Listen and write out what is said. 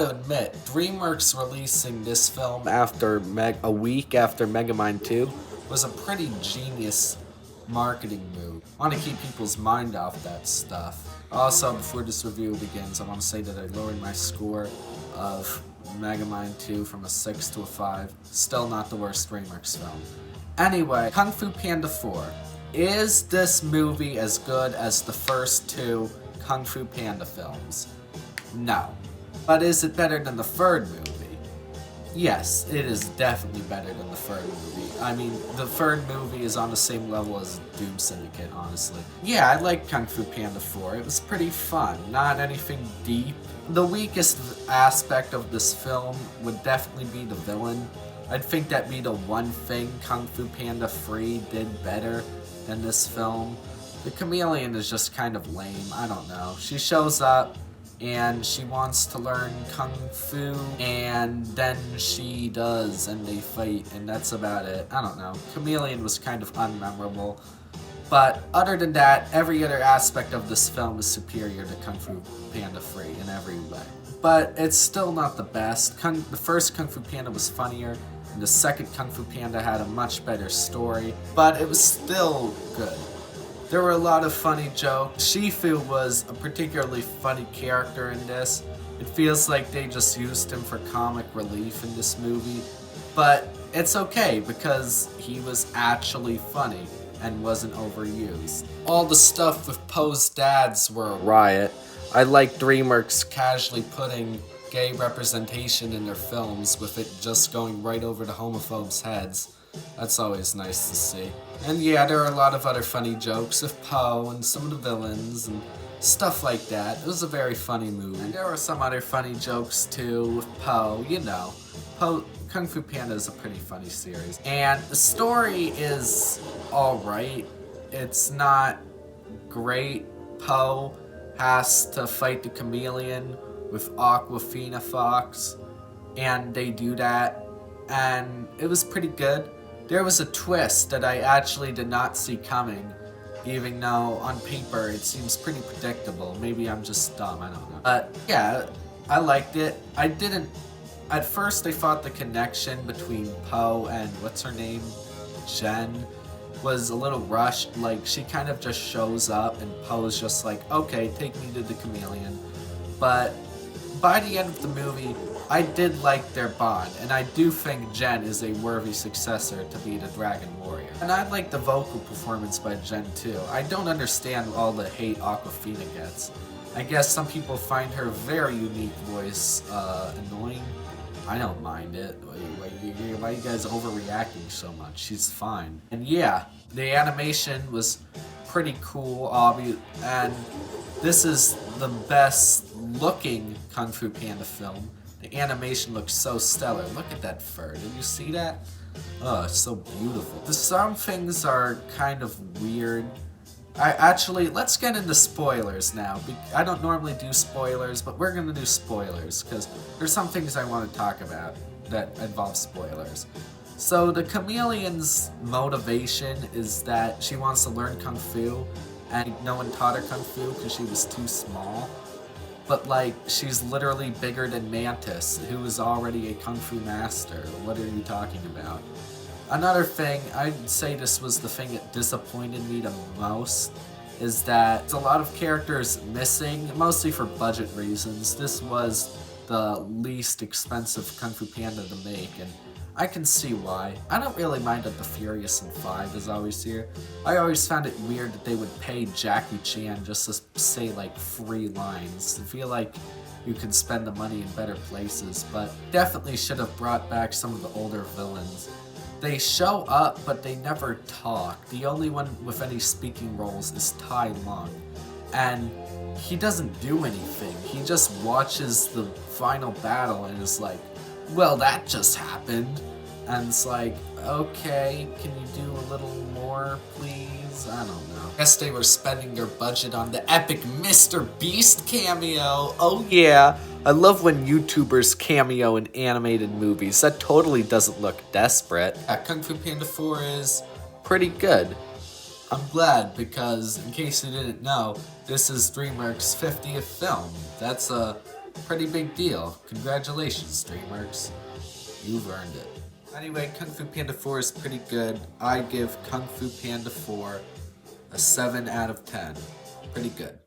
gotta admit, DreamWorks releasing this film after a week after Megamind 2 was a pretty genius marketing move. I want to keep people's mind off that stuff. Also, before this review begins, I want to say that I lowered my score of Megamind 2 from a 6 to a 5. Still not the worst DreamWorks film. Anyway, Kung Fu Panda 4. Is this movie as good as the first two Kung Fu Panda films? No. But is it better than the third movie? Yes, it is definitely better than the third movie. I mean, the third movie is on the same level as Doom Syndicate, honestly. Yeah, I like Kung Fu Panda 4. It was pretty fun, not anything deep. The weakest aspect of this film would definitely be the villain. I'd think that'd be the one thing Kung Fu Panda 3 did better than this film. The chameleon is just kind of lame, I don't know. She shows up, and she wants to learn Kung Fu, and then she does, and they fight, and that's about it. I don't know. Chameleon was kind of unmemorable. But other than that, every other aspect of this film is superior to Kung Fu Panda 3 in every way. But it's still not the best. The first Kung Fu Panda was funnier, and the second Kung Fu Panda had a much better story, but it was still good. There were a lot of funny jokes. Shifu was a particularly funny character in this. It feels like they just used him for comic relief in this movie. But it's okay because he was actually funny and wasn't overused. All the stuff with Poe's dads were a riot. I like DreamWorks casually putting gay representation in their films with it just going right over the homophobes' heads. That's always nice to see. And yeah, there are a lot of other funny jokes with Poe and some of the villains and stuff like that. It was a very funny movie. And there were some other funny jokes too with Poe, you know. Kung Fu Panda is a pretty funny series. And the story is alright. It's not great. Poe has to fight the chameleon with Aquafina Fox, and they do that, and it was pretty good. There was a twist that I actually did not see coming, even though on paper it seems pretty predictable. Maybe I'm just dumb, I don't know. But yeah, I liked it. At first I thought the connection between Poe and what's her name, Jen, was a little rushed. Like, she kind of just shows up and Poe's just like, okay, take me to the chameleon. But by the end of the movie, I did like their bond, and I do think Jen is a worthy successor to be the Dragon Warrior. And I like the vocal performance by Jen too. I don't understand all the hate Aquafina gets. I guess some people find her very unique voice annoying. I don't mind it. Why are you guys overreacting so much? She's fine. And yeah, the animation was pretty cool, and this is the best looking Kung Fu Panda film. The animation looks so stellar. Look at that fur. Did you see that? Oh, it's so beautiful. Some things are kind of weird. Let's get into spoilers now. I don't normally do spoilers, but we're gonna do spoilers because there's some things I want to talk about that involve spoilers. So the chameleon's motivation is that she wants to learn Kung Fu, and no one taught her Kung Fu because she was too small. But like, she's literally bigger than Mantis, who is already a Kung Fu master. What are you talking about? Another thing, I'd say this was the thing that disappointed me the most, is that there's a lot of characters missing, mostly for budget reasons. This was the least expensive Kung Fu Panda to make, and I can see why. I don't really mind that the Furious and 5 is always here. I always found it weird that they would pay Jackie Chan just to say like 3 lines. I feel like you can spend the money in better places, but definitely should have brought back some of the older villains. They show up, but they never talk. The only one with any speaking roles is Tai Lung, and he doesn't do anything. He just watches the final battle and is like, well, that just happened. And it's like, okay, can you do a little more, please? I don't know. Guess they were spending their budget on the epic Mr. Beast cameo. Oh yeah, I love when YouTubers cameo in animated movies. That totally doesn't look desperate. Yeah, Kung Fu Panda 4 is pretty good. I'm glad because, in case you didn't know, this is DreamWorks' 50th film. That's a Pretty big deal. Congratulations, DreamWorks. You've earned it. Anyway, Kung Fu Panda 4 is pretty good. I give Kung Fu Panda 4 a 7 out of 10. Pretty good.